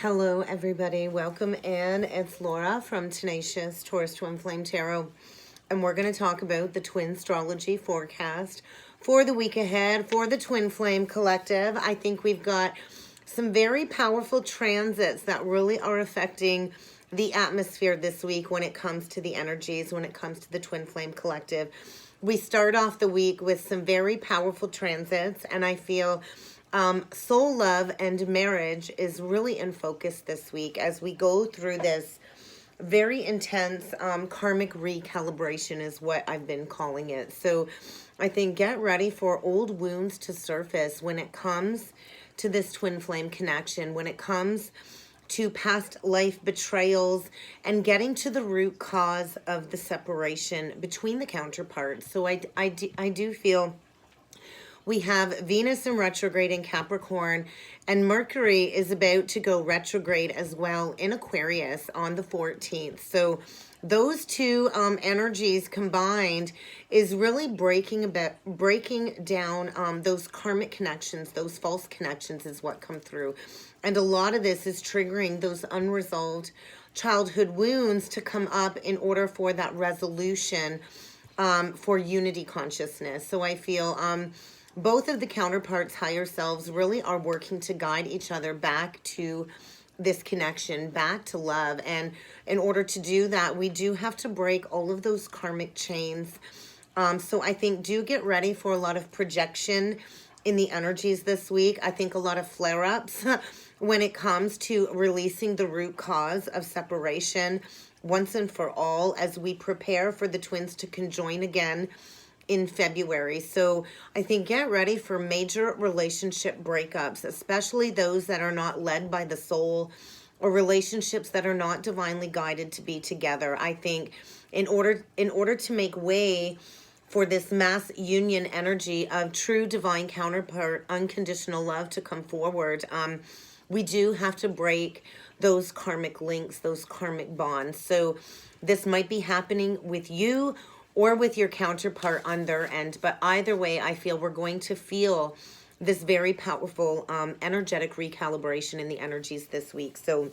Hello, everybody. Welcome in. It's Laura from Tenacious Taurus Twin Flame Tarot, and we're going to talk about the Twin Astrology forecast for the week ahead for the Twin Flame Collective. I think we've got some very powerful transits that really are affecting the atmosphere this week when it comes to the energies, when it comes to the Twin Flame Collective. We start off the week with some very powerful transits, and I feel soul love and marriage is really in focus this week as we go through this very intense karmic recalibration is what I've been calling it. So I think get ready for old wounds to surface when it comes to this twin flame connection, when it comes to past life betrayals and getting to the root cause of the separation between the counterparts. So I do feel we have Venus in retrograde in Capricorn, and Mercury is about to go retrograde as well in Aquarius on the 14th. So those two energies combined is really breaking down those karmic connections, those false connections is what come through. And a lot of this is triggering those unresolved childhood wounds to come up in order for that resolution for unity consciousness. So I feel both of the counterparts' higher selves really are working to guide each other back to this connection, back to love. And in order to do that, we do have to break all of those karmic chains. So I think do get ready for a lot of projection in the energies this week. I think a lot of flare-ups when it comes to releasing the root cause of separation once and for all as we prepare for the twins to conjoin again in February. So I think get ready for major relationship breakups, especially those that are not led by the soul or relationships that are not divinely guided to be together. I think in order to make way for this mass union energy of true divine counterpart, unconditional love to come forward, we do have to break those karmic links, those karmic bonds. So this might be happening with you or with your counterpart on their end. But either way, I feel we're going to feel this very powerful energetic recalibration in the energies this week. So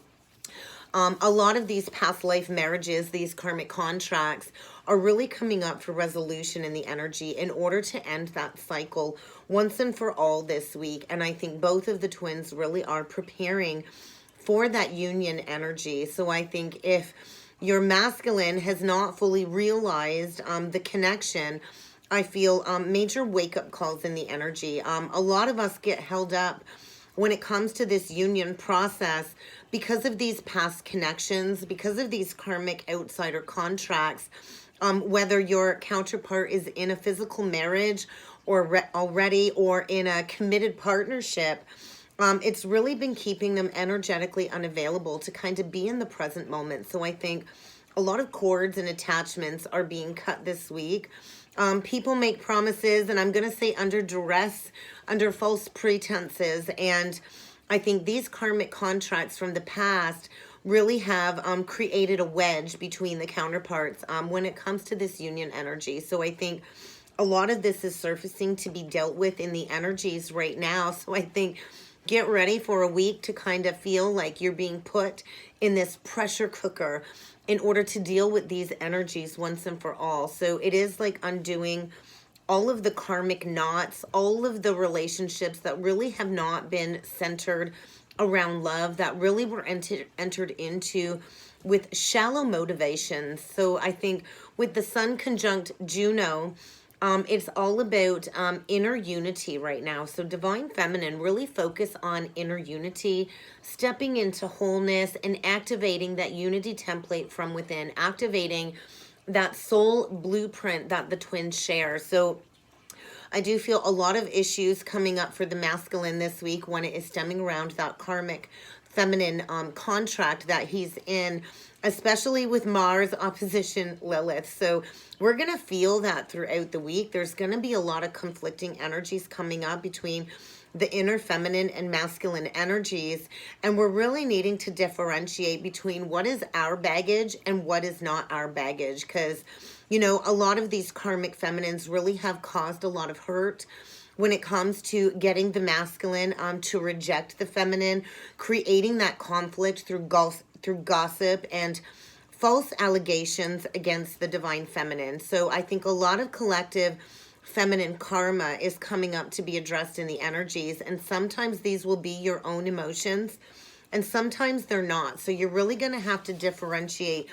a lot of these past life marriages, these karmic contracts are really coming up for resolution in the energy in order to end that cycle once and for all this week. And I think both of the twins really are preparing for that union energy. So I think if your masculine has not fully realized the connection, I feel major wake-up calls in the energy. A lot of us get held up when it comes to this union process because of these past connections, because of these karmic outsider contracts, whether your counterpart is in a physical marriage or already or in a committed partnership. It's really been keeping them energetically unavailable to kind of be in the present moment. So I think a lot of cords and attachments are being cut this week. People make promises, and I'm going to say under duress, under false pretenses. And I think these karmic contracts from the past really have created a wedge between the counterparts when it comes to this union energy. So I think a lot of this is surfacing to be dealt with in the energies right now. So I think get ready for a week to kind of feel like you're being put in this pressure cooker in order to deal with these energies once and for all. So it is like undoing all of the karmic knots, all of the relationships that really have not been centered around love, that really were entered into with shallow motivations. So I think with the Sun conjunct Juno, it's all about inner unity right now. So Divine Feminine, really focus on inner unity, stepping into wholeness and activating that unity template from within, activating that soul blueprint that the twins share. So I do feel a lot of issues coming up for the masculine this week when it is stemming around that karmic feminine contract that he's in, especially with Mars opposition Lilith. So we're going to feel that throughout the week. There's going to be a lot of conflicting energies coming up between the inner feminine and masculine energies. And we're really needing to differentiate between what is our baggage and what is not our baggage. Because, you know, a lot of these karmic feminines really have caused a lot of hurt, when it comes to getting the masculine to reject the feminine, creating that conflict through gossip and false allegations against the divine feminine. So I think a lot of collective feminine karma is coming up to be addressed in the energies, and sometimes these will be your own emotions and sometimes they're not. So you're really going to have to differentiate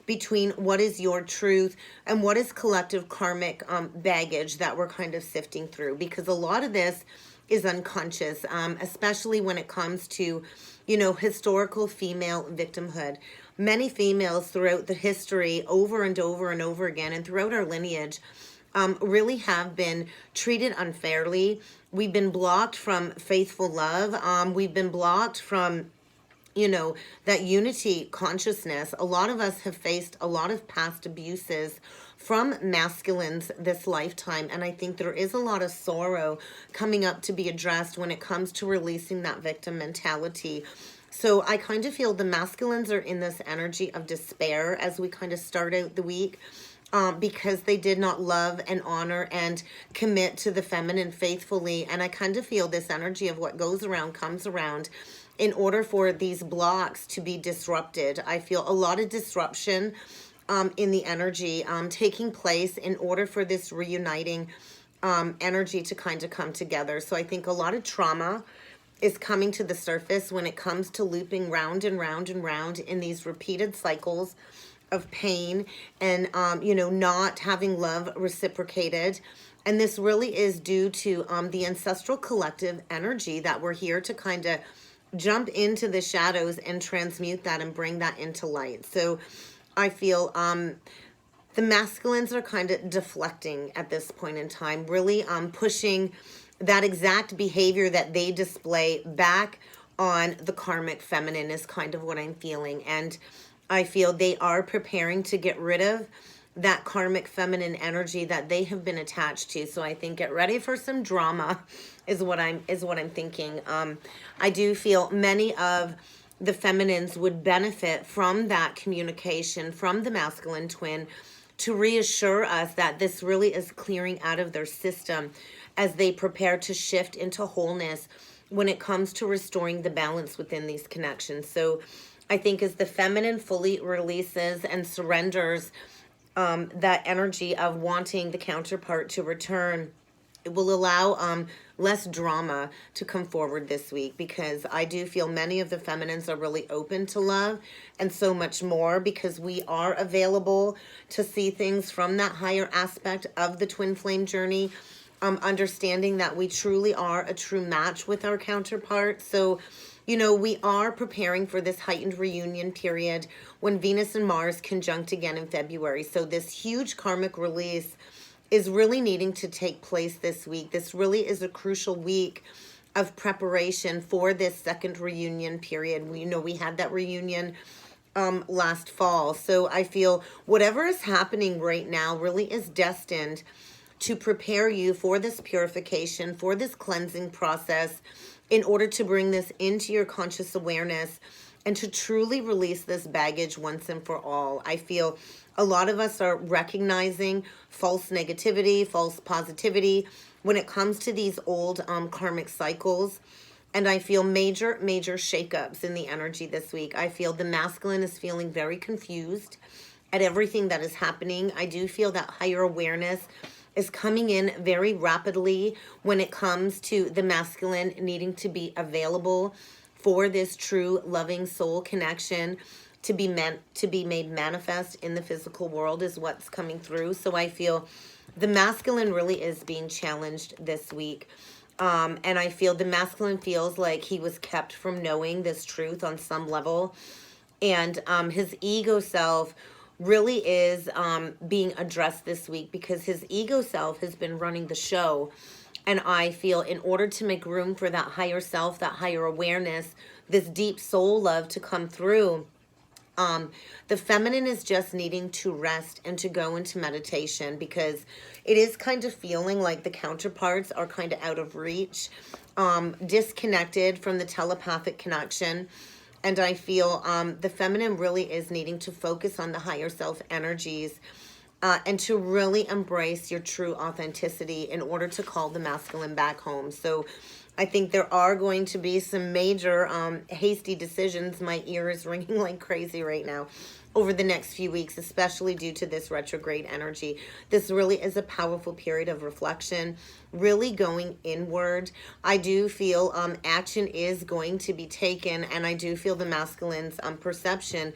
between what is your truth and what is collective karmic baggage that we're kind of sifting through, because a lot of this is unconscious, especially when it comes to, you know, historical female victimhood. Many females throughout the history, over and over and over again, and throughout our lineage, really have been treated unfairly. We've been blocked from faithful love. We've been blocked from, you know, that unity consciousness. A lot of us have faced a lot of past abuses from masculines this lifetime, and I think there is a lot of sorrow coming up to be addressed when it comes to releasing that victim mentality. So I kind of feel the masculines are in this energy of despair as we kind of start out the week, because they did not love and honor and commit to the feminine faithfully. And I kind of feel this energy of what goes around comes around. In order for these blocks to be disrupted, I feel a lot of disruption in the energy taking place in order for this reuniting energy to kind of come together. So I think a lot of trauma is coming to the surface when it comes to looping round and round and round in these repeated cycles of pain and, you know, not having love reciprocated. And this really is due to the ancestral collective energy that we're here to kind of jump into the shadows and transmute that and bring that into light. So I feel the masculines are kind of deflecting at this point in time, really pushing that exact behavior that they display back on the karmic feminine is kind of what I'm feeling. And I feel they are preparing to get rid of that karmic feminine energy that they have been attached to. So I think get ready for some drama is what I'm thinking. I do feel many of the feminines would benefit from that communication from the masculine twin to reassure us that this really is clearing out of their system as they prepare to shift into wholeness when it comes to restoring the balance within these connections. So I think as the feminine fully releases and surrenders that energy of wanting the counterpart to return, it will allow less drama to come forward this week, because I do feel many of the feminines are really open to love and so much more, because we are available to see things from that higher aspect of the twin flame journey, understanding that we truly are a true match with our counterpart. So, you know, we are preparing for this heightened reunion period when Venus and Mars conjunct again in February. So this huge karmic release is really needing to take place this week. This really is a crucial week of preparation for this second reunion period. We know we had that reunion last fall. So I feel whatever is happening right now really is destined to prepare you for this purification, for this cleansing process, in order to bring this into your conscious awareness and to truly release this baggage once and for all. I feel a lot of us are recognizing false negativity, false positivity when it comes to these old karmic cycles. And I feel major shakeups in the energy this week. I feel the masculine is feeling very confused at everything that is happening. I do feel that higher awareness is coming in very rapidly when it comes to the masculine needing to be available for this true loving soul connection to be made manifest in the physical world is what's coming through. So I feel the masculine really is being challenged this week. And I feel the masculine feels like he was kept from knowing this truth on some level. And his ego self really is being addressed this week, because his ego self has been running the show. And I feel in order to make room for that higher self, that higher awareness, this deep soul love to come through, the feminine is just needing to rest and to go into meditation, because it is kind of feeling like the counterparts are kind of out of reach, disconnected from the telepathic connection. And I feel the feminine really is needing to focus on the higher self energies and to really embrace your true authenticity in order to call the masculine back home. So I think there are going to be some major hasty decisions. My ear is ringing like crazy right now over the next few weeks, especially due to this retrograde energy. This really is a powerful period of reflection, really going inward. I do feel action is going to be taken, and I do feel the masculine's perception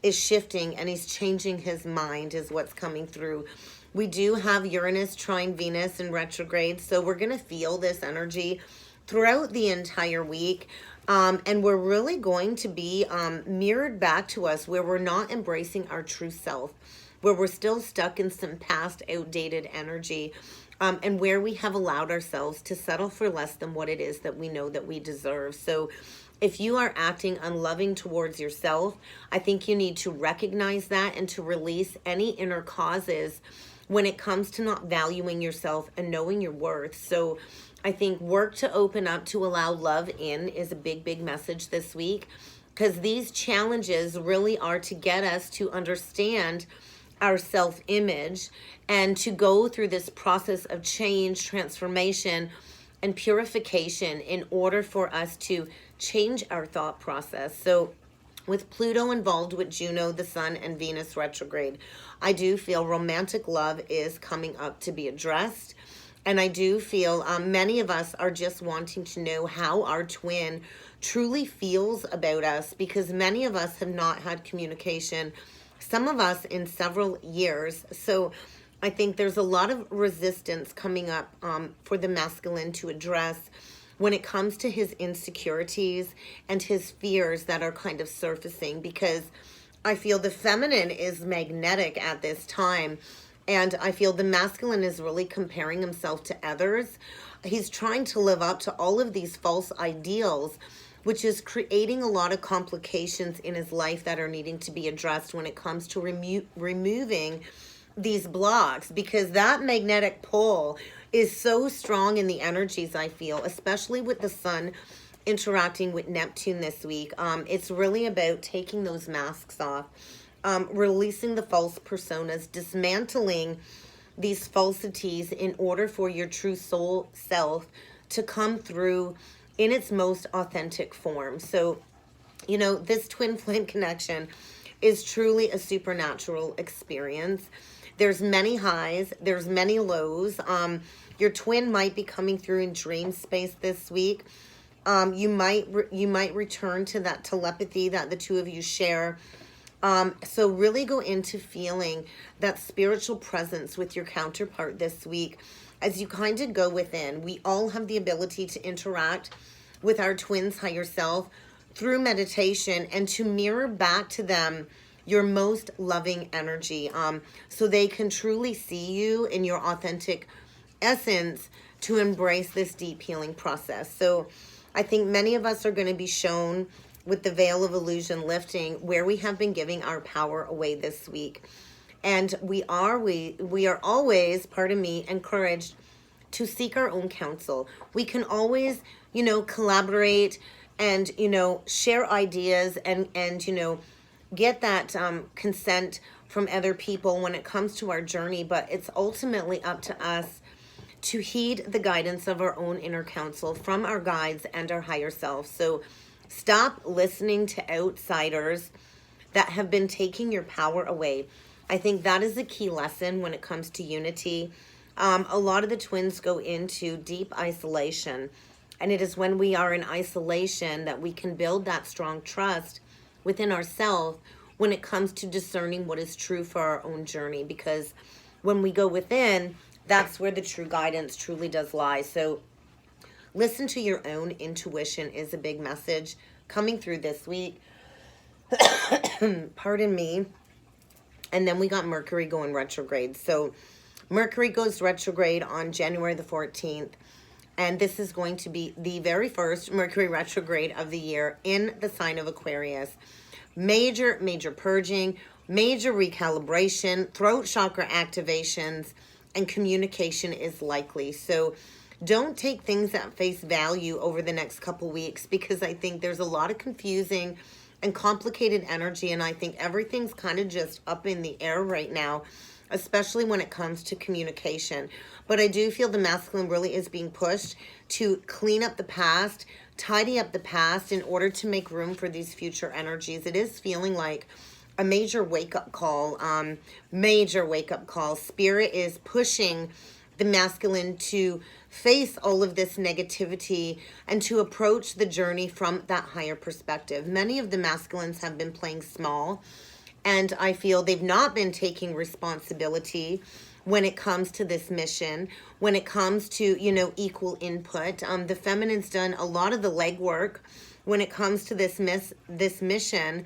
is shifting, and he's changing his mind is what's coming through. We do have Uranus trine Venus in retrograde, so we're going to feel this energy throughout the entire week. And we're really going to be mirrored back to us where we're not embracing our true self, where we're still stuck in some past outdated energy, and where we have allowed ourselves to settle for less than what it is that we know that we deserve. So if you are acting unloving towards yourself, I think you need to recognize that and to release any inner causes when it comes to not valuing yourself and knowing your worth. So I think work to open up to allow love in is a big, big message this week, because these challenges really are to get us to understand our self-image and to go through this process of change, transformation, and purification in order for us to change our thought process. So with Pluto involved with Juno, the Sun, and Venus retrograde, I do feel romantic love is coming up to be addressed. And I do feel many of us are just wanting to know how our twin truly feels about us, because many of us have not had communication, some of us in several years. So I think there's a lot of resistance coming up for the masculine to address when it comes to his insecurities and his fears that are kind of surfacing, because I feel the feminine is magnetic at this time. And I feel the masculine is really comparing himself to others. He's trying to live up to all of these false ideals, which is creating a lot of complications in his life that are needing to be addressed when it comes to removing these blocks, because that magnetic pull is so strong in the energies, I feel, especially with the sun interacting with Neptune this week. It's really about taking those masks off. Releasing the false personas, dismantling these falsities in order for your true soul self to come through in its most authentic form. So, you know, this twin flame connection is truly a supernatural experience. There's many highs, there's many lows. Your twin might be coming through in dream space this week. You might return to that telepathy that the two of you share. So really go into feeling that spiritual presence with your counterpart this week as you kind of go within. We all have the ability to interact with our twin's higher self through meditation and to mirror back to them your most loving energy, so they can truly see you in your authentic essence to embrace this deep healing process. So I think many of us are going to be shown with the veil of illusion lifting, where we have been giving our power away this week. And we are always, pardon me, encouraged to seek our own counsel. We can always, collaborate and, share ideas and get that consent from other people when it comes to our journey. But it's ultimately up to us to heed the guidance of our own inner counsel from our guides and our higher self. So stop listening to outsiders that have been taking your power away. I think that is a key lesson when it comes to unity. A lot of the twins go into deep isolation, and it is when we are in isolation that we can build that strong trust within ourselves when it comes to discerning what is true for our own journey. Because when we go within, that's where the true guidance truly does lie. So listen to your own intuition is a big message coming through this week. Pardon me. And then we got Mercury going retrograde. So Mercury goes retrograde on January the 14th. And this is going to be the very first Mercury retrograde of the year in the sign of Aquarius. Major purging, major recalibration, throat chakra activations, and communication is likely. So don't take things at face value over the next couple weeks, because I think there's a lot of confusing and complicated energy, and I think everything's kind of just up in the air right now. especially when it comes to communication. But I do feel the masculine really is being pushed to clean up the past, tidy up the past in order to make room for these future energies. It is feeling like a major wake-up call, major wake-up call. Spirit is pushing the masculine to face all of this negativity and to approach the journey from that higher perspective. Many of the masculines have been playing small, and I feel they've not been taking responsibility when it comes to this mission, when it comes to, you know, equal input. The feminine's done a lot of the legwork when it comes to this mission,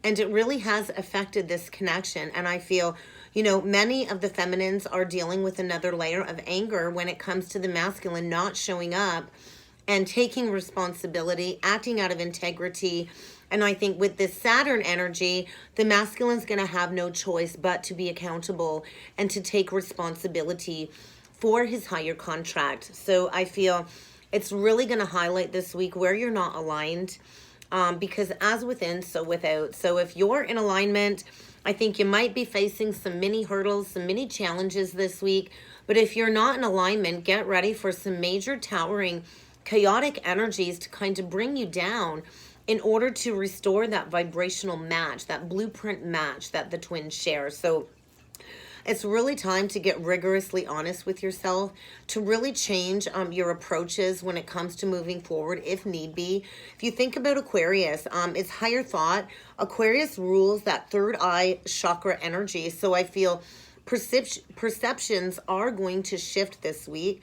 and it really has affected this connection. And I feel, you know, many of the feminines are dealing with another layer of anger when it comes to the masculine not showing up and taking responsibility, acting out of integrity. And I think with this Saturn energy, the masculine's going to have no choice but to be accountable and to take responsibility for his higher contract. So I feel it's really going to highlight this week where you're not aligned, because as within, so without. So if you're in alignment, I think you might be facing some mini hurdles, some mini challenges this week. But if you're not in alignment, get ready for some major towering, chaotic energies to kind of bring you down in order to restore that vibrational match, that blueprint match that the twins share. So it's really time to get rigorously honest with yourself, to really change your approaches when it comes to moving forward if need be. If you think about Aquarius, it's higher thought. Aquarius rules that third eye chakra energy. So I feel perceptions are going to shift this week.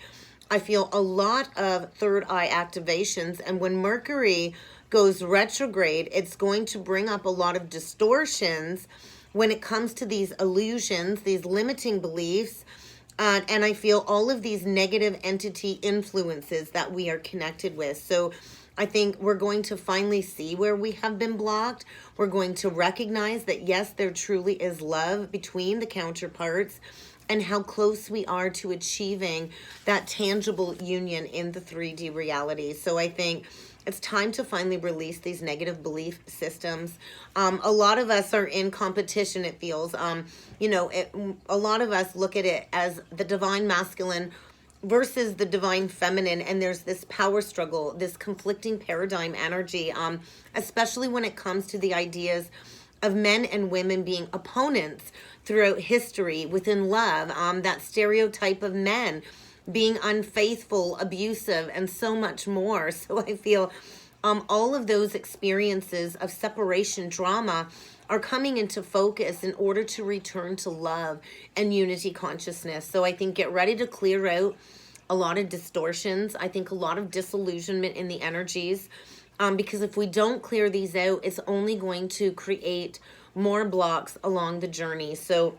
I feel a lot of third eye activations. And when Mercury goes retrograde, it's going to bring up a lot of distortions when it comes to these illusions, these limiting beliefs, and I feel all of these negative entity influences that we are connected with. So I think we're going to finally see where we have been blocked. We're going to recognize that, yes, there truly is love between the counterparts and how close we are to achieving that tangible union in the 3D reality. So I think it's time to finally release these negative belief systems. A lot of us are in competition, it feels. You know, a lot of us look at it as the divine masculine versus the divine feminine, and there's this power struggle, this conflicting paradigm energy, especially when it comes to the ideas of men and women being opponents throughout history within love, that stereotype of men being unfaithful, abusive, and so much more. So I feel all of those experiences of separation drama are coming into focus in order to return to love and unity consciousness. So I think get ready to clear out a lot of distortions. I think a lot of disillusionment in the energies, because if we don't clear these out, it's only going to create more blocks along the journey. So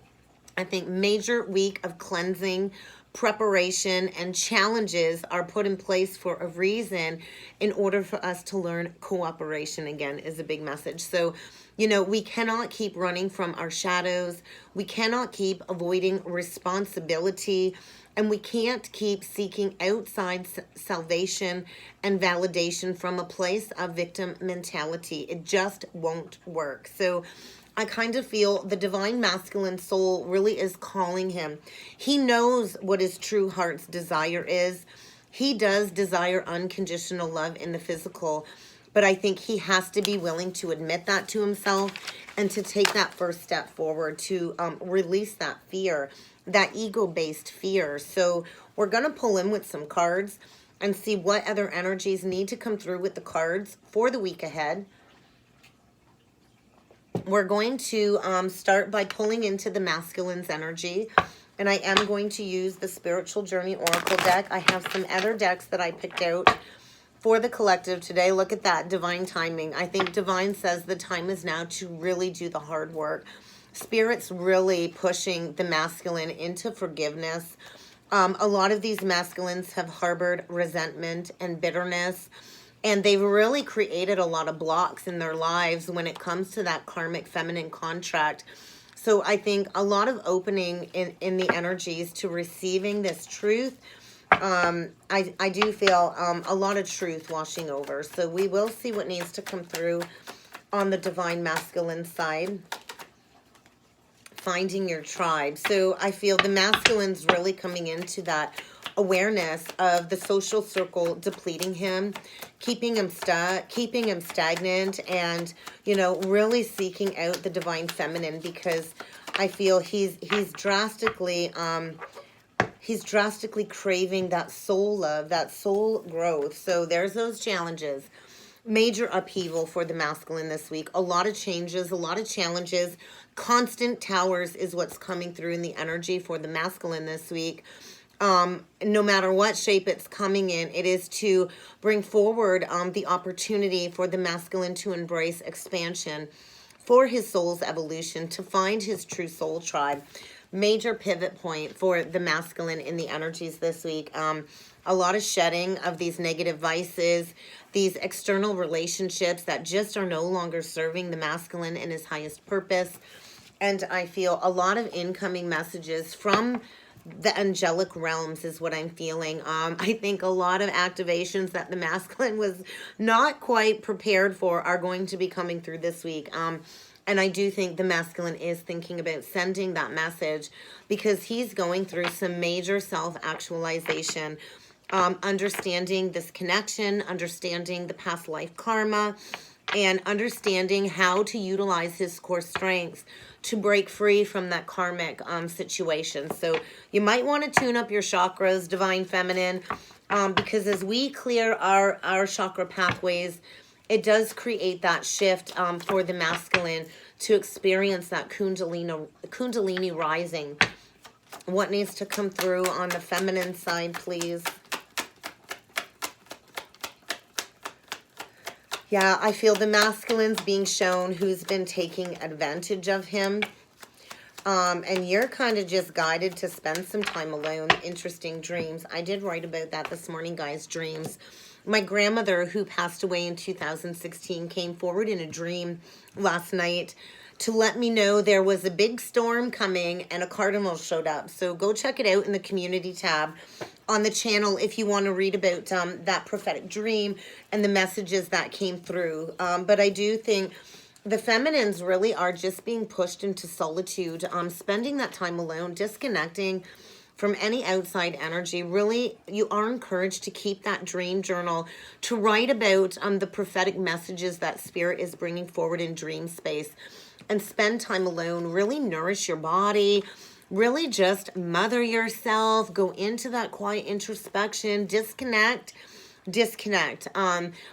I think major week of cleansing, preparation, and challenges are put in place for a reason in order for us to learn cooperation again is a big message. So, you know, we cannot keep running from our shadows. We cannot keep avoiding responsibility, and we can't keep seeking outside salvation and validation from a place of victim mentality. It just won't work. So I kind of feel the divine masculine soul really is calling him. He knows what his true heart's desire is. He does desire unconditional love in the physical, but I think he has to be willing to admit that to himself and to take that first step forward to release that fear, that ego-based fear. So we're going to pull in with some cards and see what other energies need to come through with the cards for the week ahead. We're going to start by pulling into the masculine's energy, and I am going to use the Spiritual Journey Oracle deck. I have some other decks that I picked out for the collective today. Look at that, divine timing. I think divine says the time is now to really do the hard work. Spirit's really pushing the masculine into forgiveness. A lot of these masculines have harbored resentment and bitterness, and they've really created a lot of blocks in their lives when it comes to that karmic feminine contract. So I think a lot of opening in the energies to receiving this truth. I do feel a lot of truth washing over. So we will see what needs to come through on the divine masculine side finding your tribe. So I feel the masculine's really coming into that awareness of the social circle depleting him, keeping him stuck, keeping him stagnant, and, you know, really seeking out the divine feminine, because I feel he's drastically craving that soul love, that soul growth. So there's those challenges. Major upheaval for the masculine this week. A lot of changes, a lot of challenges. Constant towers is what's coming through in the energy for the masculine this week. No matter what shape it's coming in, it is to bring forward the opportunity for the masculine to embrace expansion for his soul's evolution, to find his true soul tribe. Major pivot point for the masculine in the energies this week. A lot of shedding of these negative vices, these external relationships that just are no longer serving the masculine in his highest purpose. And I feel a lot of incoming messages from the angelic realms is what I'm feeling. I think a lot of activations that the masculine was not quite prepared for are going to be coming through this week. And I do think the masculine is thinking about sending that message, because he's going through some major self-actualization, understanding this connection, understanding the past life karma, and understanding how to utilize his core strengths to break free from that karmic situation. So you might want to tune up your chakras, divine feminine, because as we clear our chakra pathways, it does create that shift for the masculine to experience that kundalini rising. What needs to come through on the feminine side, please? Yeah, I feel the masculine's being shown who's been taking advantage of him. And you're kind of just guided to spend some time alone. Interesting dreams. I did write about that this morning, guys, dreams. My grandmother, who passed away in 2016, came forward in a dream last night to let me know there was a big storm coming and a cardinal showed up. So go check it out in the community tab on the channel if you want to read about that prophetic dream and the messages that came through. But I do think the feminines really are just being pushed into solitude, spending that time alone, disconnecting from any outside energy. Really, you are encouraged to keep that dream journal, to write about the prophetic messages that spirit is bringing forward in dream space, and spend time alone. Really nourish your body, really just mother yourself, go into that quiet introspection, disconnect,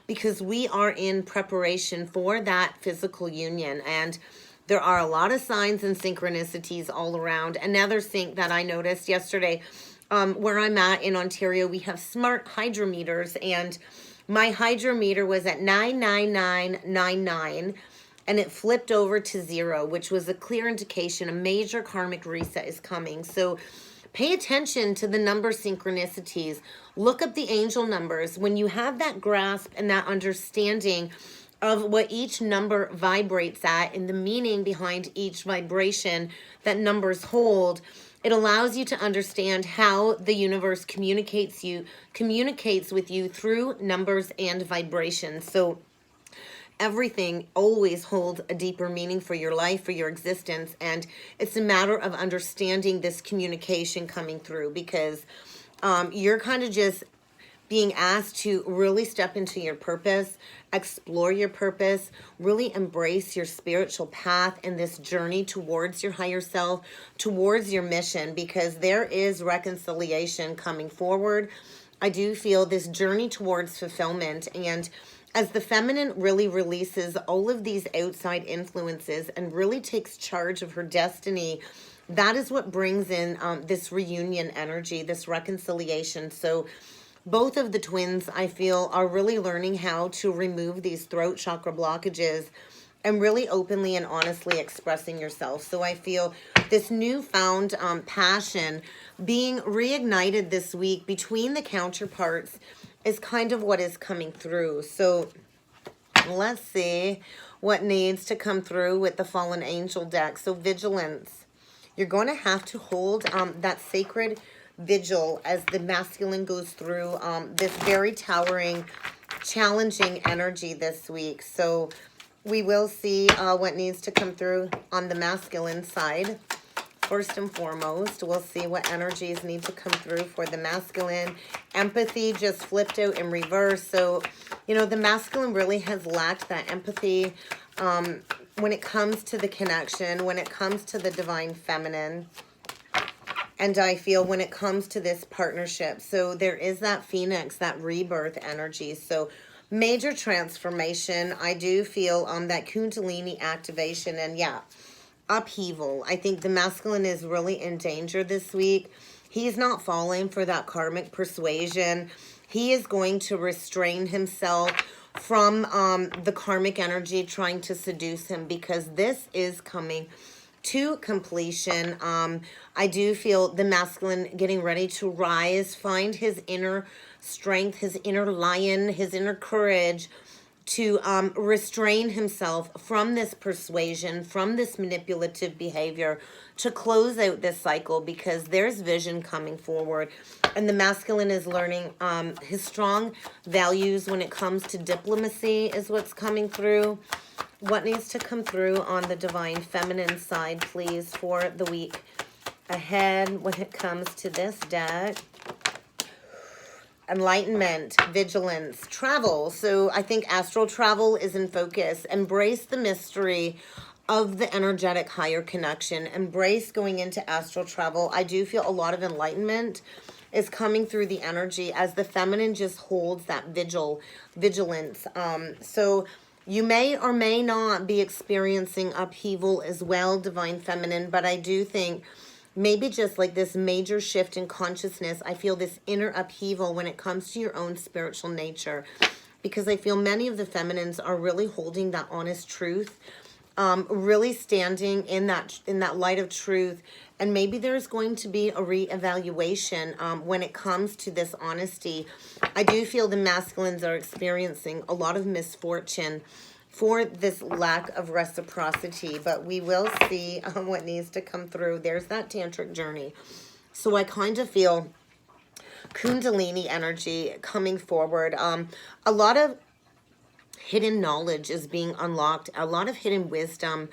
because we are in preparation for that physical union. And there are a lot of signs and synchronicities all around. Another sync that I noticed yesterday, where I'm at in Ontario, we have smart hydrometers, and my hydrometer was at 99999, and it flipped over to 0, which was a clear indication a major karmic reset is coming. So pay attention to the number synchronicities. Look up the angel numbers. When you have that grasp and that understanding of what each number vibrates at and the meaning behind each vibration that numbers hold, it allows you to understand how the universe communicates with you through numbers and vibrations. So everything always holds a deeper meaning for your life, for your existence, and it's a matter of understanding this communication coming through, because you're kind of just being asked to really step into your purpose, explore your purpose, really embrace your spiritual path and this journey towards your higher self, towards your mission, because there is reconciliation coming forward. I do feel this journey towards fulfillment, and as the feminine really releases all of these outside influences and really takes charge of her destiny, that is what brings in this reunion energy, this reconciliation. So both of the twins, I feel, are really learning how to remove these throat chakra blockages and really openly and honestly expressing yourself. So I feel this newfound passion being reignited this week between the counterparts is kind of what is coming through. So let's see what needs to come through with the fallen angel deck. So vigilance. You're going to have to hold that sacred vigil as the masculine goes through this very towering, challenging energy this week. So we will see what needs to come through on the masculine side. First and foremost, we'll see what energies need to come through for the masculine. Empathy just flipped out in reverse. So, you know, the masculine really has lacked that empathy when it comes to the connection, when it comes to the divine feminine. And I feel when it comes to this partnership. So there is that phoenix, that rebirth energy. So major transformation. I do feel that Kundalini activation and yeah, upheaval. I think the masculine is really in danger this week. He's not falling for that karmic persuasion. He is going to restrain himself from the karmic energy trying to seduce him, because this is coming to completion. I do feel the masculine getting ready to rise, find his inner strength, his inner lion, his inner courage, to restrain himself from this persuasion, from this manipulative behavior, to close out this cycle, because there's vision coming forward. And the masculine is learning his strong values when it comes to diplomacy is what's coming through. What needs to come through on the divine feminine side, please, for the week ahead when it comes to this deck? Enlightenment, vigilance, travel. So I think astral travel is in focus. Embrace the mystery of the energetic higher connection. Embrace going into astral travel. I do feel a lot of enlightenment is coming through the energy as the feminine just holds that vigilance. So you may or may not be experiencing upheaval as well, divine feminine, but I do think maybe just like this major shift in consciousness. I feel this inner upheaval when it comes to your own spiritual nature, because I feel many of the feminines are really holding that honest truth, really standing in that light of truth. And maybe there's going to be a reevaluation when it comes to this honesty. I do feel the masculines are experiencing a lot of misfortune for this lack of reciprocity, but we will see what needs to come through. There's that tantric journey. So I kind of feel Kundalini energy coming forward. A lot of hidden knowledge is being unlocked, a lot of hidden wisdom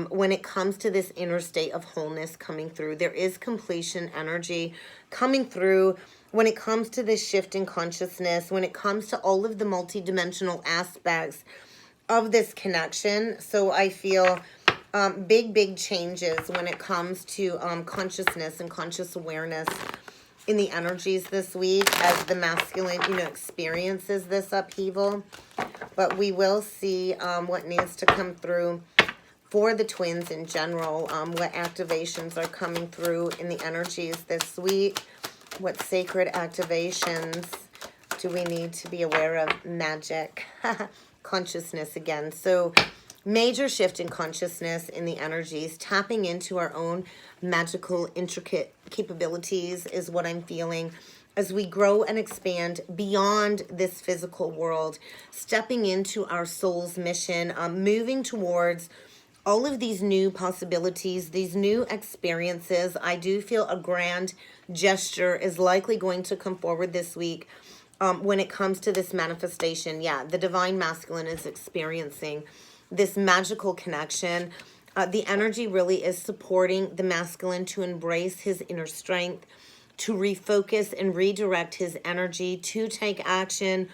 when it comes to this inner state of wholeness coming through. There is completion energy coming through when it comes to this shift in consciousness, when it comes to all of the multidimensional aspects of this connection. So I feel big changes when it comes to consciousness and conscious awareness in the energies this week as the masculine, you know, experiences this upheaval. But we will see what needs to come through for the twins in general, what activations are coming through in the energies this week, what sacred activations do we need to be aware of? Magic. Consciousness again. So major shift in consciousness in the energies, tapping into our own magical, intricate capabilities is what I'm feeling as we grow and expand beyond this physical world, stepping into our soul's mission, moving towards all of these new possibilities, these new experiences. I do feel a grand gesture is likely going to come forward this week. When it comes to this manifestation, yeah, the divine masculine is experiencing this magical connection. The energy really is supporting the masculine to embrace his inner strength, to refocus and redirect his energy, to take action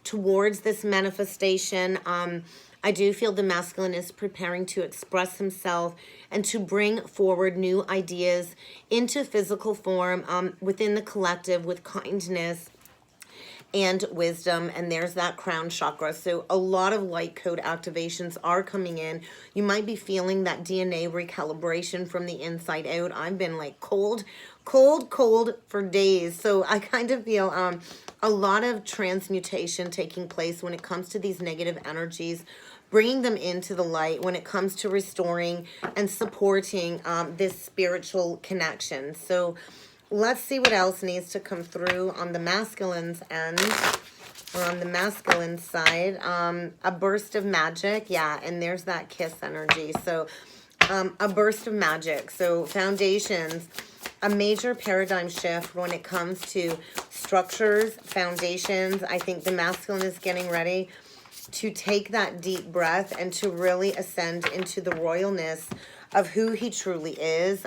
towards this manifestation. I do feel the masculine is preparing to express himself and to bring forward new ideas into physical form within the collective with kindness and wisdom. And there's that crown chakra. So a lot of light code activations are coming in. You might be feeling that DNA recalibration from the inside out. I've been like cold for days. So I kind of feel a lot of transmutation taking place when it comes to these negative energies, bringing them into the light when it comes to restoring and supporting this spiritual connection. So let's see what else needs to come through on the masculine's end, or on the masculine side. A burst of magic. Yeah, and there's that kiss energy. So a burst of magic. So foundations, a major paradigm shift when it comes to structures, foundations. I think the masculine is getting ready to take that deep breath and to really ascend into the royalness of who he truly is.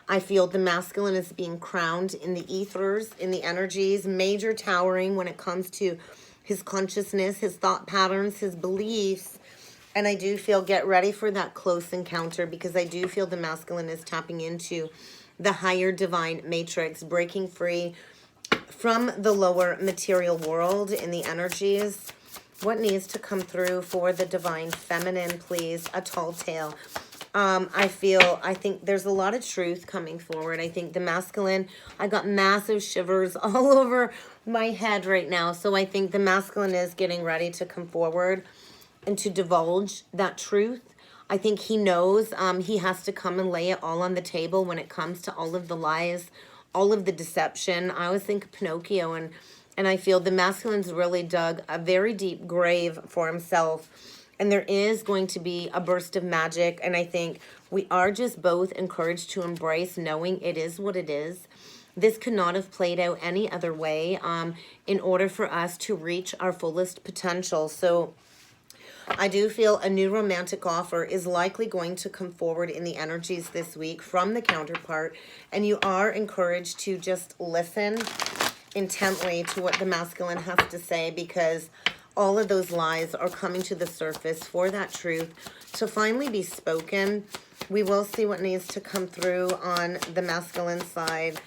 I feel the masculine is being crowned in the ethers, in the energies, major towering when it comes to his consciousness, his thought patterns, his beliefs. And I do feel, get ready for that close encounter, because I do feel the masculine is tapping into the higher divine matrix, breaking free from the lower material world in the energies. What needs to come through for the divine feminine, please? A tall tale. I think there's a lot of truth coming forward. I think the masculine, I got massive shivers all over my head right now. So I think the masculine is getting ready to come forward and to divulge that truth. I think he knows he has to come and lay it all on the table when it comes to all of the lies, all of the deception. I always think of Pinocchio, and I feel the masculine's really dug a very deep grave for himself. And there is going to be a burst of magic. And I think we are just both encouraged to embrace knowing it is what it is. This could not have played out any other way in order for us to reach our fullest potential. So I do feel a new romantic offer is likely going to come forward in the energies this week from the counterpart. And you are encouraged to just listen intently to what the masculine has to say, because all of those lies are coming to the surface for that truth to finally be spoken. We will see what needs to come through on the masculine side.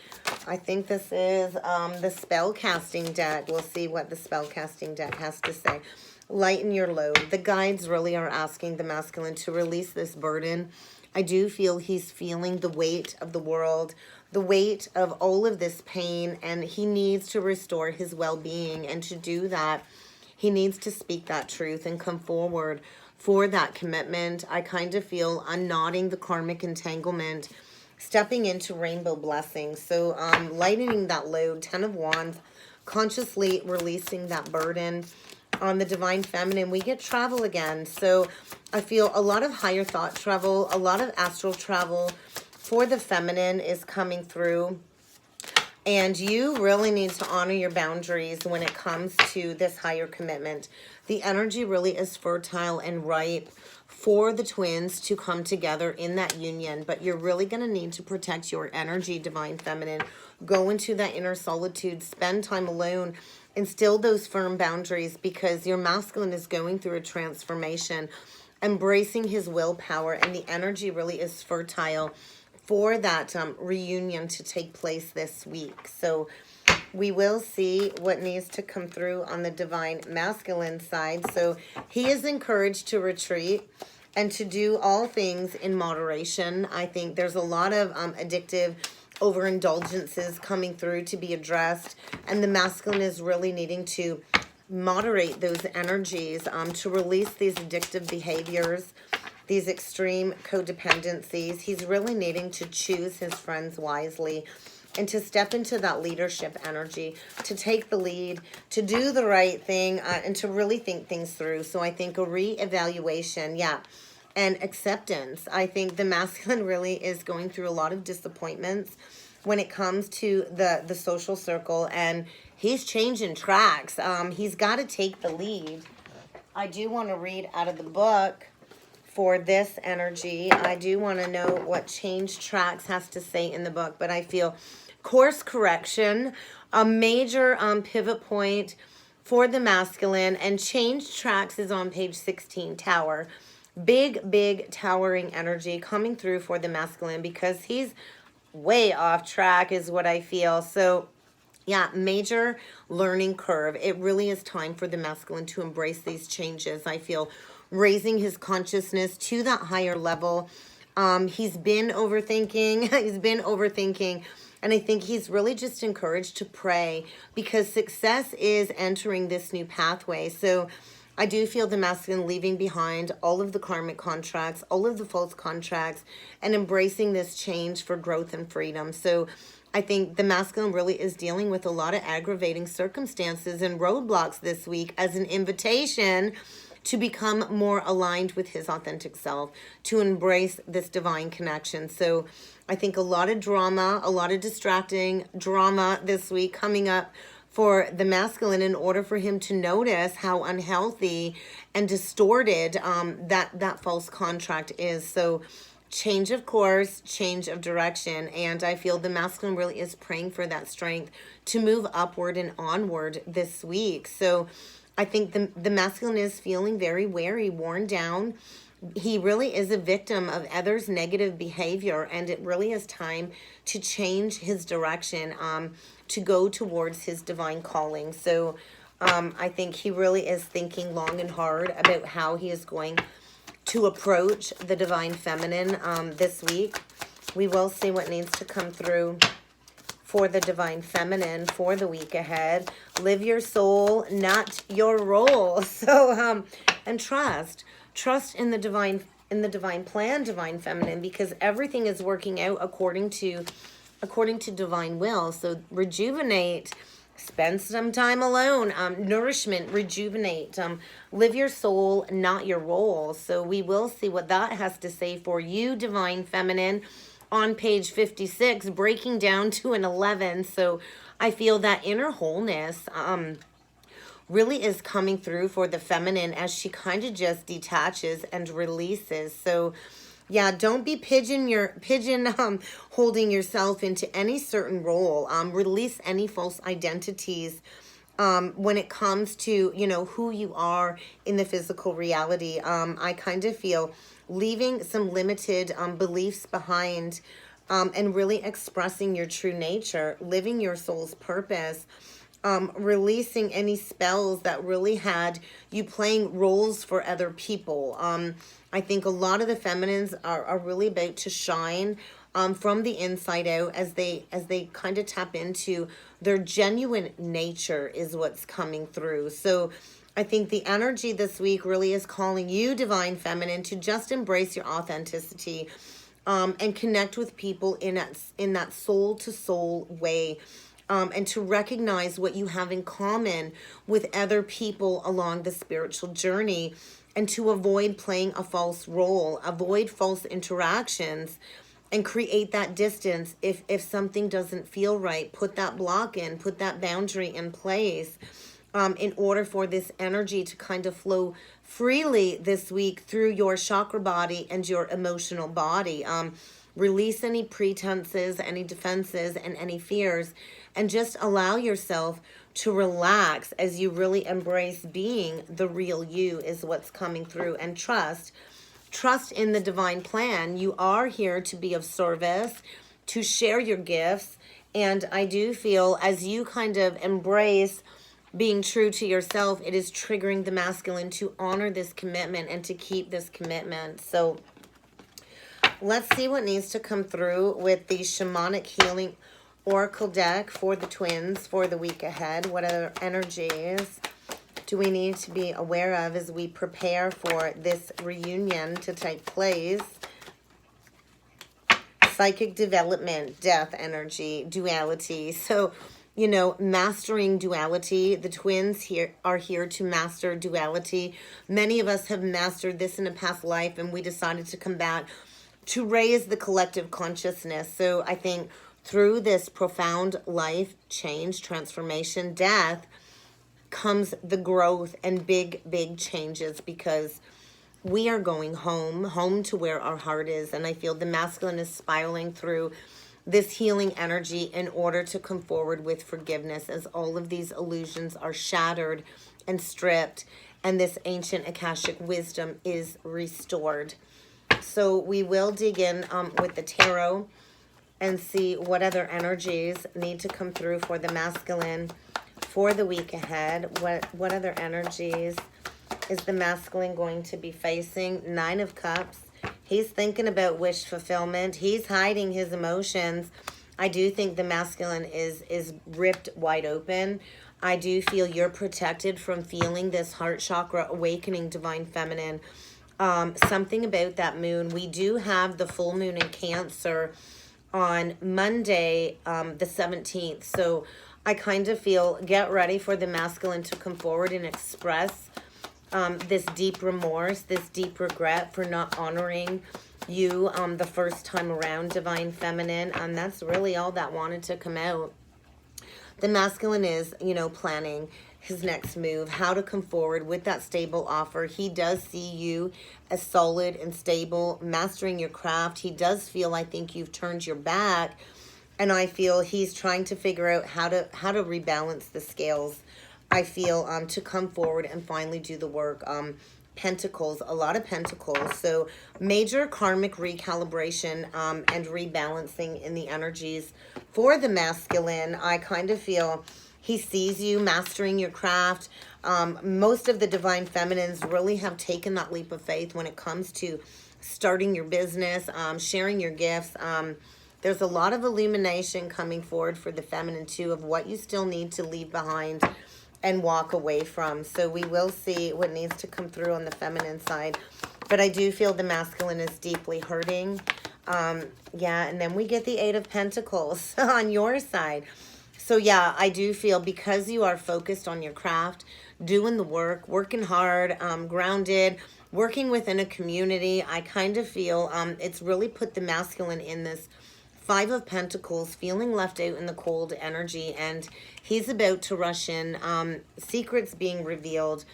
I think this is the spell casting deck. We'll see what the spell casting deck has to say. Lighten your load. The guides really are asking the masculine to release this burden. I do feel he's feeling the weight of the world, the weight of all of this pain, and he needs to restore his well-being. And to do that, he needs to speak that truth and come forward for that commitment. I kind of feel unknotting the karmic entanglement, stepping into rainbow blessings. So lightening that load, 10 of Wands, consciously releasing that burden. On the divine feminine, we get travel again. So I feel a lot of higher thought travel, a lot of astral travel for the feminine is coming through. And you really need to honor your boundaries when it comes to this higher commitment. The energy really is fertile and ripe for the twins to come together in that union. But you're really going to need to protect your energy, divine feminine. Go into that inner solitude. Spend time alone. Instill those firm boundaries, because your masculine is going through a transformation, embracing his willpower. And the energy really is fertile for that reunion to take place this week. So we will see what needs to come through on the divine masculine side. So he is encouraged to retreat and to do all things in moderation. I think there's a lot of addictive overindulgences coming through to be addressed. And the masculine is really needing to moderate those energies to release these addictive behaviors, these extreme codependencies. He's really needing to choose his friends wisely and to step into that leadership energy, to take the lead, to do the right thing, and to really think things through. So I think a reevaluation, and acceptance. I think the masculine really is going through a lot of disappointments when it comes to the social circle, and he's changing tracks. He's got to take the lead. I do want to read out of the book for this energy. I do want to know what change tracks has to say in the book, but I feel course correction, a major pivot point for the masculine, and change tracks is on page 16, Tower. Big towering energy coming through for the masculine, because he's way off track is what I feel. So major learning curve. It really is time for the masculine to embrace these changes. I feel raising his consciousness to that higher level. He's been overthinking. And I think he's really just encouraged to pray, because success is entering this new pathway. So I do feel the masculine leaving behind all of the karmic contracts, all of the false contracts, and embracing this change for growth and freedom. So I think the masculine really is dealing with a lot of aggravating circumstances and roadblocks this week as an invitation to become more aligned with his authentic self, to embrace this divine connection. So I think a lot of drama, a lot of distracting drama this week coming up for the masculine, in order for him to notice how unhealthy and distorted that false contract is. So change of course, change of direction. And I feel the masculine really is praying for that strength to move upward and onward this week. So I think the masculine is feeling very wary, worn down. He really is a victim of others' negative behavior, and it really is time to change his direction, to go towards his divine calling. So I think he really is thinking long and hard about how he is going to approach the divine feminine this week. We will see what needs to come through for the divine feminine for the week ahead. Live your soul, not your role. So and trust in the divine plan, divine feminine, because everything is working out according to divine will. So rejuvenate. Spend some time alone. Nourishment, rejuvenate. Live your soul, not your role. So we will see what that has to say for you, divine feminine, on page 56, breaking down to an 11. So I feel that inner wholeness really is coming through for the feminine as she kind of just detaches and releases. So yeah, don't be pigeon holding yourself into any certain role. Release any false identities when it comes to, who you are in the physical reality. I kind of feel leaving some limited beliefs behind, and really expressing your true nature, living your soul's purpose. Releasing any spells that really had you playing roles for other people. I think a lot of the feminines are really about to shine from the inside out as they kind of tap into their genuine nature is what's coming through. So I think the energy this week really is calling you, divine feminine, to just embrace your authenticity and connect with people in that soul to soul way. And to recognize what you have in common with other people along the spiritual journey, and to avoid playing a false role, avoid false interactions, and create that distance. If something doesn't feel right, put that block in, put that boundary in place, in order for this energy to kind of flow freely this week through your chakra body and your emotional body. Release any pretenses, any defenses, and any fears, and just allow yourself to relax as you really embrace being the real you is what's coming through. And trust in the divine plan. You are here to be of service, to share your gifts. And I do feel as you kind of embrace being true to yourself, it is triggering the masculine to honor this commitment and to keep this commitment. So let's see what needs to come through with the Shamanic Healing Oracle deck for the twins for the week ahead. What other energies do we need to be aware of as we prepare for this reunion to take place? Psychic development, death energy, duality. So, mastering duality. The twins are here to master duality. Many of us have mastered this in a past life, and we decided to come back to raise the collective consciousness. So I think through this profound life change, transformation, death, comes the growth and big changes, because we are going home to where our heart is. And I feel the masculine is spiraling through this healing energy in order to come forward with forgiveness, as all of these illusions are shattered and stripped, and this ancient Akashic wisdom is restored. So we will dig in with the tarot and see what other energies need to come through for the masculine for the week ahead. What other energies is the masculine going to be facing? 9 of Cups. He's thinking about wish fulfillment. He's hiding his emotions. I do think the masculine is ripped wide open. I do feel you're protected from feeling this heart chakra awakening, divine feminine. Something about that moon. We do have the full moon in Cancer on Monday, the 17th. So I kind of feel, get ready for the masculine to come forward and express this deep remorse, this deep regret for not honoring you the first time around, divine feminine. And that's really all that wanted to come out. The masculine is, planning his next move, how to come forward with that stable offer. He does see you as solid and stable, mastering your craft. He does feel, I think, you've turned your back, and I feel he's trying to figure out how to rebalance the scales. I feel to come forward and finally do the work. Pentacles, a lot of pentacles. So major karmic recalibration and rebalancing in the energies for the masculine. I kind of feel he sees you mastering your craft. Most of the divine feminines really have taken that leap of faith when it comes to starting your business, sharing your gifts. There's a lot of illumination coming forward for the feminine too, of what you still need to leave behind and walk away from. So we will see what needs to come through on the feminine side. But I do feel the masculine is deeply hurting. Yeah, and then we get the Eight of Pentacles on your side. So yeah, I do feel because you are focused on your craft, doing the work, working hard, grounded, working within a community, I kind of feel it's really put the masculine in this Five of Pentacles, feeling left out in the cold energy, and he's about to rush in. Secrets being revealed.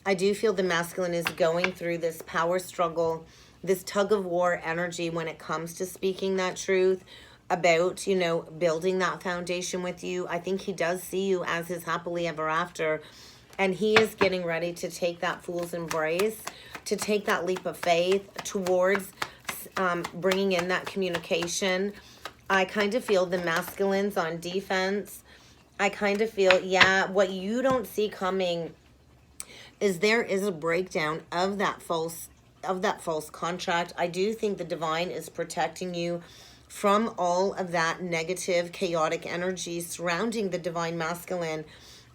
I do feel the masculine is going through this power struggle, this tug of war energy when it comes to speaking that truth about, you know, building that foundation with you. I think he does see you as his happily ever after, and he is getting ready to take that fool's embrace, to take that leap of faith towards bringing in that communication. I kind of feel the masculine's on defense. I kind of feel, yeah, what you don't see coming is there is a breakdown of that false contract. I do think the divine is protecting you from all of that negative, chaotic energy surrounding the divine masculine.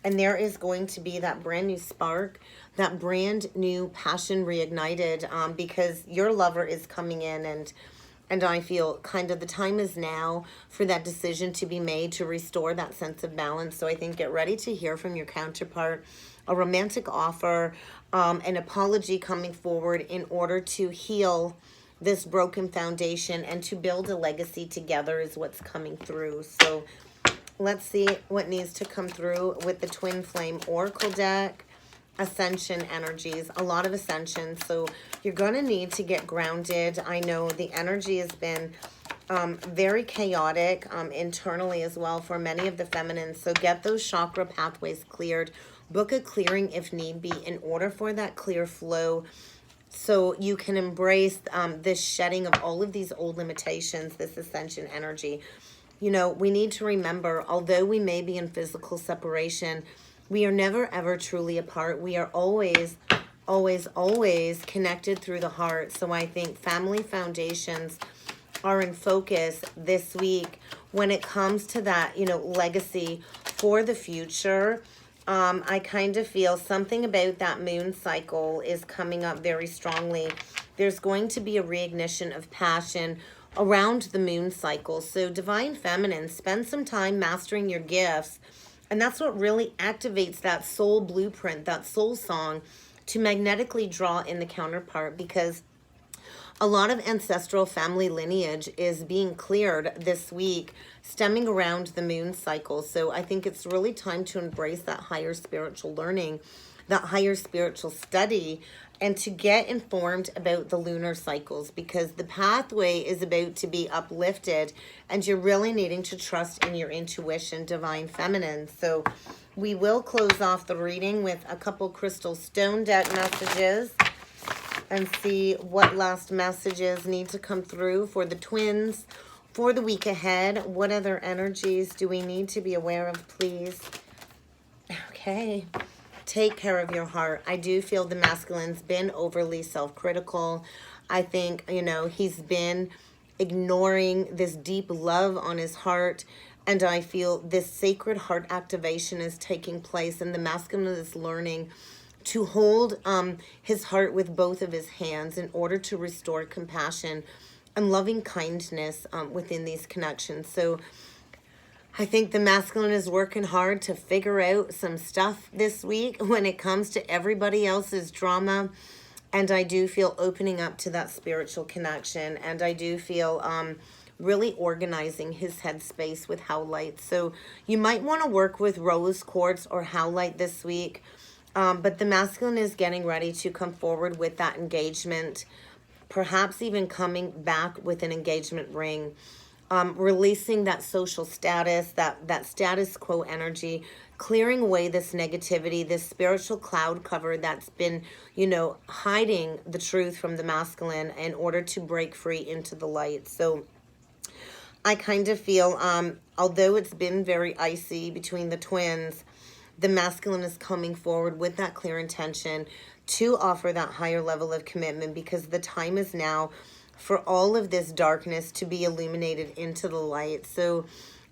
And there is going to be that brand new spark, that brand new passion reignited, because your lover is coming in, and I feel kind of the time is now for that decision to be made to restore that sense of balance. So I think get ready to hear from your counterpart, a romantic offer, an apology coming forward in order to heal this broken foundation and to build a legacy together is what's coming through. So let's see what needs to come through with the Twin Flame Oracle deck. Ascension energies, a lot of ascension. So you're going to need to get grounded. I know the energy has been very chaotic internally as well for many of the feminines. So get those chakra pathways cleared. Book a clearing if need be in order for that clear flow, so you can embrace this shedding of all of these old limitations, this ascension energy. You know, we need to remember, although we may be in physical separation, we are never, ever truly apart. We are always, always, always connected through the heart. So I think family foundations are in focus this week when it comes to that, you know, legacy for the future. I kind of feel something about that moon cycle is coming up very strongly. There's going to be a reignition of passion around the moon cycle. So divine feminine, spend some time mastering your gifts. And that's what really activates that soul blueprint, that soul song, to magnetically draw in the counterpart, because a lot of ancestral family lineage is being cleared this week, stemming around the moon cycle. So I think it's really time to embrace that higher spiritual learning, that higher spiritual study, and to get informed about the lunar cycles, because the pathway is about to be uplifted and you're really needing to trust in your intuition, divine feminine. So we will close off the reading with a couple crystal stone deck messages and see what last messages need to come through for the twins for the week ahead. What other energies do we need to be aware of, please? Okay. Take care of your heart. I do feel the masculine's been overly self-critical. I think, you know, he's been ignoring this deep love on his heart. And I feel this sacred heart activation is taking place, and the masculine is learning to hold his heart with both of his hands in order to restore compassion and loving kindness within these connections. So I think the masculine is working hard to figure out some stuff this week when it comes to everybody else's drama. And I do feel opening up to that spiritual connection. And I do feel really organizing his headspace with howlite. So you might want to work with rose quartz or howlite this week. But the masculine is getting ready to come forward with that engagement, perhaps even coming back with an engagement ring, releasing that social status, that status quo energy, clearing away this negativity, this spiritual cloud cover that's been, hiding the truth from the masculine in order to break free into the light. So I kind of feel, although it's been very icy between the twins, the masculine is coming forward with that clear intention to offer that higher level of commitment, because the time is now for all of this darkness to be illuminated into the light. So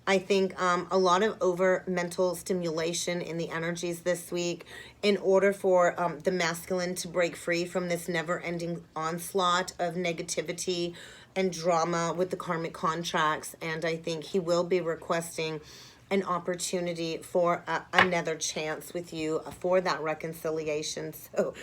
I think a lot of over mental stimulation in the energies this week in order for the masculine to break free from this never-ending onslaught of negativity and drama with the karmic contracts. And I think he will be requesting an opportunity for another chance with you for that reconciliation. So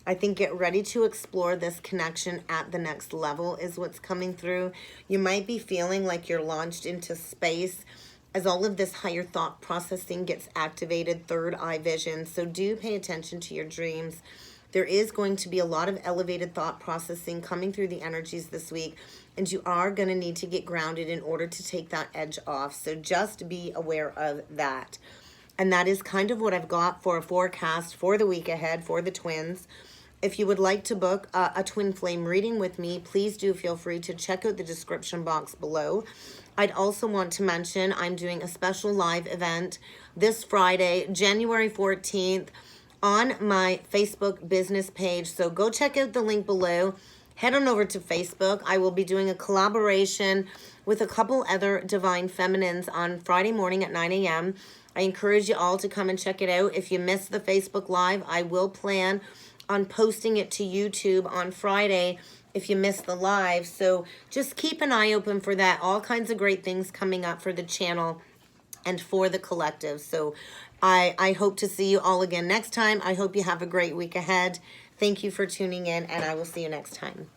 I think get ready to explore this connection at the next level is what's coming through. You might be feeling like you're launched into space as all of this higher thought processing gets activated, third eye vision. So do pay attention to your dreams. There is going to be a lot of elevated thought processing coming through the energies this week, and you are going to need to get grounded in order to take that edge off. So just be aware of that. And that is kind of what I've got for a forecast for the week ahead for the twins. If you would like to book a twin flame reading with me, please do feel free to check out the description box below. I'd also want to mention I'm doing a special live event this Friday, January 14th, on my Facebook business page. So go check out the link below. Head on over to Facebook. I will be doing a collaboration with a couple other divine feminines on Friday morning at 9 a.m. I encourage you all to come and check it out. If you missed the Facebook Live, I will plan on posting it to YouTube on Friday if you missed the live. So just keep an eye open for that. All kinds of great things coming up for the channel and for the collective. So I hope to see you all again next time. I hope you have a great week ahead. Thank you for tuning in, and I will see you next time.